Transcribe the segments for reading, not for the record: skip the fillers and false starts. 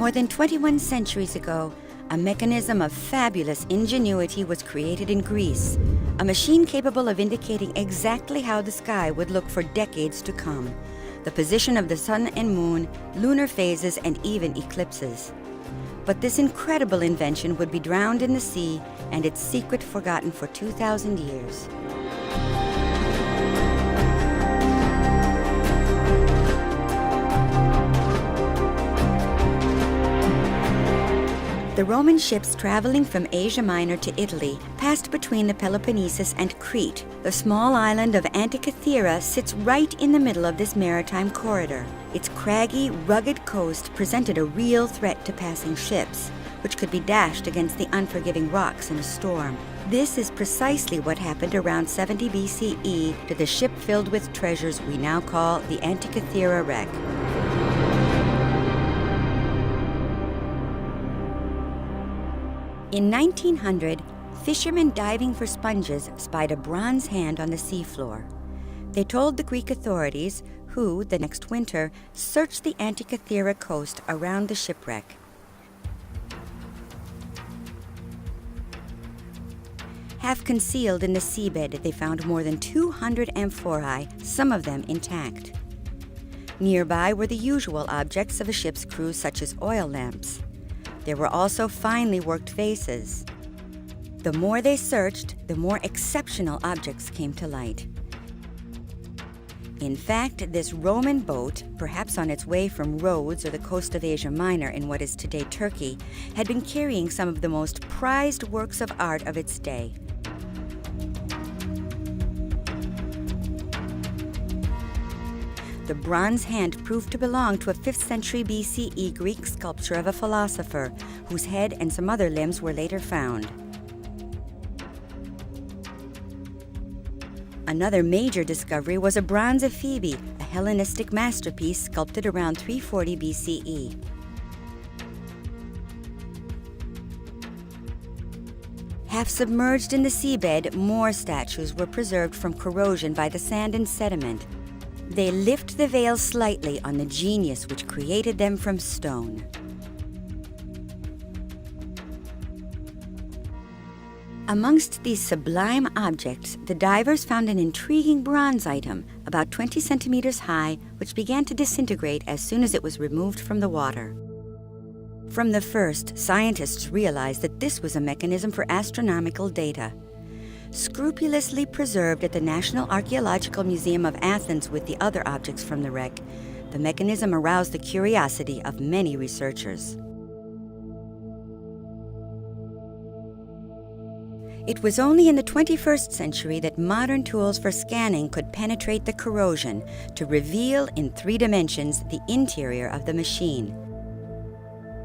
More than 21 centuries ago, a mechanism of fabulous ingenuity was created in Greece, a machine capable of indicating exactly how the sky would look for decades to come, the position of the sun and moon, lunar phases, and even eclipses. But this incredible invention would be drowned in the sea and its secret forgotten for 2,000 years. The Roman ships traveling from Asia Minor to Italy passed between the Peloponnesus and Crete. The small island of Antikythera sits right in the middle of this maritime corridor. Its craggy, rugged coast presented a real threat to passing ships, which could be dashed against the unforgiving rocks in a storm. This is precisely what happened around 70 BCE to the ship filled with treasures we now call the Antikythera wreck. In 1900, fishermen diving for sponges spied a bronze hand on the seafloor. They told the Greek authorities, who, the next winter, searched the Antikythera coast around the shipwreck. Half concealed in the seabed, they found more than 200 amphorae, some of them intact. Nearby were the usual objects of a ship's crew, such as oil lamps. There were also finely worked vases. The more they searched, the more exceptional objects came to light. In fact, this Roman boat, perhaps on its way from Rhodes or the coast of Asia Minor in what is today Turkey, had been carrying some of the most prized works of art of its day. The bronze hand proved to belong to a 5th century BCE Greek sculpture of a philosopher, whose head and some other limbs were later found. Another major discovery was a bronze of Phoebe, a Hellenistic masterpiece sculpted around 340 BCE. Half submerged in the seabed, more statues were preserved from corrosion by the sand and sediment. They lift the veil slightly on the genius which created them from stone. Amongst these sublime objects, the divers found an intriguing bronze item, about 20 centimeters high, which began to disintegrate as soon as it was removed from the water. From the first, scientists realized that this was a mechanism for astronomical data. Scrupulously preserved at the National Archaeological Museum of Athens with the other objects from the wreck, the mechanism aroused the curiosity of many researchers. It was only in the 21st century that modern tools for scanning could penetrate the corrosion to reveal in 3 dimensions the interior of the machine.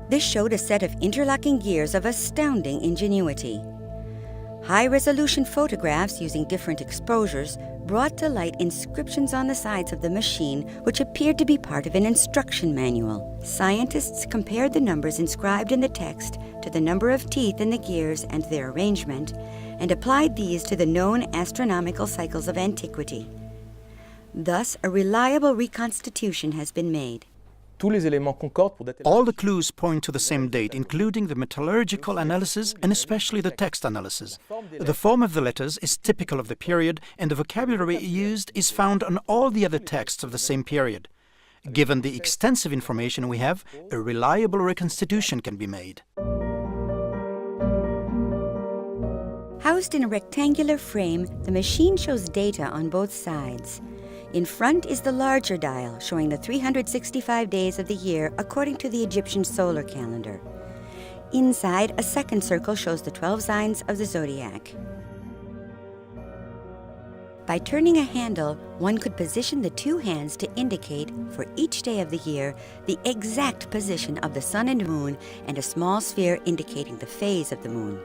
This showed a set of interlocking gears of astounding ingenuity. High-resolution photographs using different exposures brought to light inscriptions on the sides of the machine which appeared to be part of an instruction manual. Scientists compared the numbers inscribed in the text to the number of teeth in the gears and their arrangement, and applied these to the known astronomical cycles of antiquity. Thus, a reliable reconstitution has been made. All the clues point to the same date, including the metallurgical analysis and especially the text analysis. The form of the letters is typical of the period, and the vocabulary used is found on all the other texts of the same period. Given the extensive information we have, a reliable reconstitution can be made. Housed in a rectangular frame, the machine shows data on both sides. In front is the larger dial, showing the 365 days of the year according to the Egyptian solar calendar. Inside, a second circle shows the 12 signs of the zodiac. By turning a handle, one could position the 2 hands to indicate, for each day of the year, the exact position of the sun and moon, and a small sphere indicating the phase of the moon.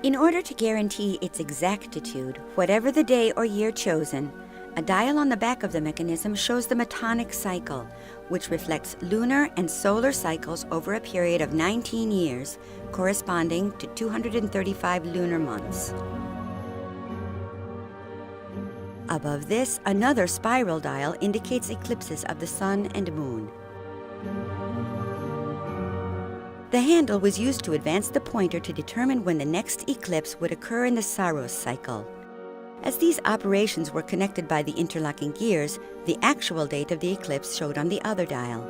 In order to guarantee its exactitude, whatever the day or year chosen, a dial on the back of the mechanism shows the metonic cycle, which reflects lunar and solar cycles over a period of 19 years, corresponding to 235 lunar months. Above this, another spiral dial indicates eclipses of the sun and moon. The handle was used to advance the pointer to determine when the next eclipse would occur in the Saros cycle. As these operations were connected by the interlocking gears, the actual date of the eclipse showed on the other dial.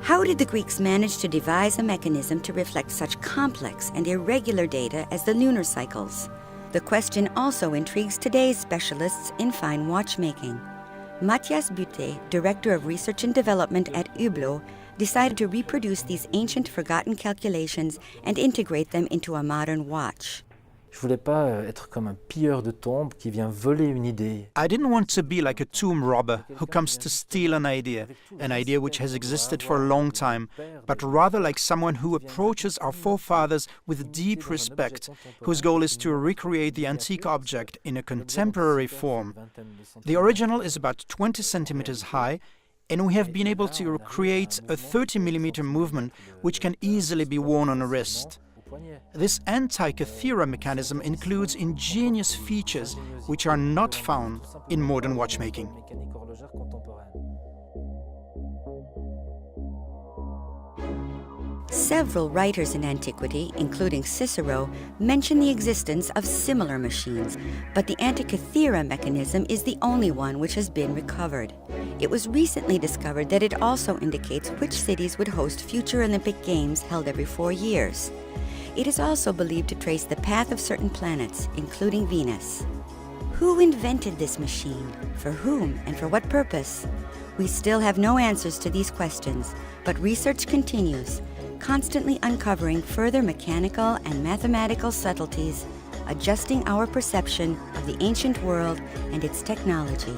How did the Greeks manage to devise a mechanism to reflect such complex and irregular data as the lunar cycles? The question also intrigues today's specialists in fine watchmaking. Matthias Butte, Director of Research and Development at Hublot, decided to reproduce these ancient forgotten calculations and integrate them into a modern watch. Je voulais pas être comme un pilleur de tombes qui vient voler une idée. I didn't want to be like a tomb robber who comes to steal an idea which has existed for a long time, but rather like someone who approaches our forefathers with deep respect, whose goal is to recreate the antique object in a contemporary form. The original is about 20 centimeters high, and we have been able to create a 30mm movement which can easily be worn on a wrist. This Antikythera mechanism includes ingenious features which are not found in modern watchmaking. Several writers in antiquity, including Cicero, mention the existence of similar machines, but the Antikythera mechanism is the only one which has been recovered. It was recently discovered that it also indicates which cities would host future Olympic Games held every 4 years. It is also believed to trace the path of certain planets, including Venus. Who invented this machine? For whom and for what purpose? We still have no answers to these questions, but research continues, constantly uncovering further mechanical and mathematical subtleties, adjusting our perception of the ancient world and its technology.